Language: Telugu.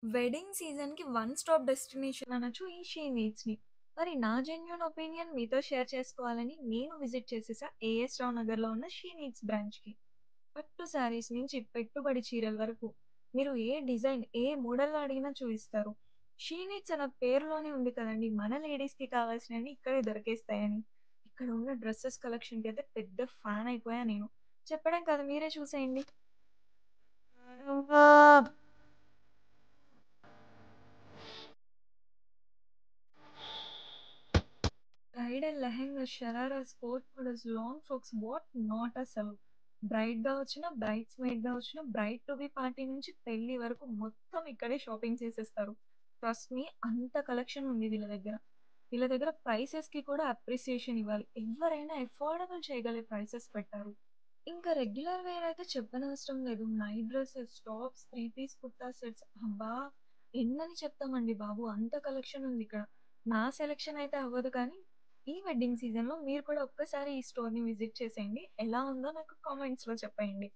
వెడ్డింగ్ సీజన్‌కి వన్ స్టాప్ డెస్టినేషన్ అనొచ్చు ఈ షీ నీడ్స్‌ని. మరి నా జెన్యూన్ ఒపీనియన్ మీతో షేర్ చేసుకోవాలని నేను విజిట్ చేసేసా ఏఎస్ రావు నగర్‌లో ఉన్న షీ నీడ్స్ బ్రాంచ్‌కి. పట్టు శారీస్ నుంచి పెట్టుబడి చీరల వరకు మీరు ఏ డిజైన్, ఏ మోడల్‌లో అడిగినా చూయిస్తారు. షీ నీడ్స్ అన్న పేరులోనే ఉంది కదండీ! మన లేడీస్‌కి కావాల్సినవి ఇక్కడే దొరికేస్తాయని. ఇక్కడ ఉన్న డ్రెసెస్ కలెక్షన్‌కయితే పెద్ద ఫ్యాన్ అయిపోయా నేను. చెప్పడం కాదు మీరే చూసేయండి. Bridal lehengas, shararas, coat models, long frocks what not అసలు. బ్రైడ్‌గా వచ్చిన, బ్రైడ్స్‌మెయిడ్‌గా వచ్చిన, బ్రైడ్ టు బీ పార్టీ నుంచి పెళ్లి వరకు మొత్తం ఇక్కడే షాపింగ్ చేసేస్తారు. ట్రస్ట్ మీ అంత కలెక్షన్ ఉంది వీళ్ళ దగ్గర. వీళ్ళ దగ్గర ప్రైసెస్‌కి కూడా అప్రిసియేషన్ ఇవ్వాలి. ఎవ్వరైనా అఫోర్డబుల్ చేయగలే ప్రైసెస్ పెట్టారు. ఇంకా రెగ్యులర్ వేర్ అయితే చెప్పనవసరం లేదు. Night dresses, tops, three piece kurta sets అబ్బా! ఎన్నని చెప్తామండి బాబు! అంత కలెక్షన్ ఉందిక్కడ. నా సెలక్షన్ అయితే అవ్వదు కానీ, ఈ వెడ్డింగ్ సీజన్‌లో మీరు కూడా ఒక్కసారి ఈ స్టోర్‌ని విజిట్ చేసేయండి. ఎలా ఉందో నాకు కామెంట్స్‌లో చెప్పేయండి.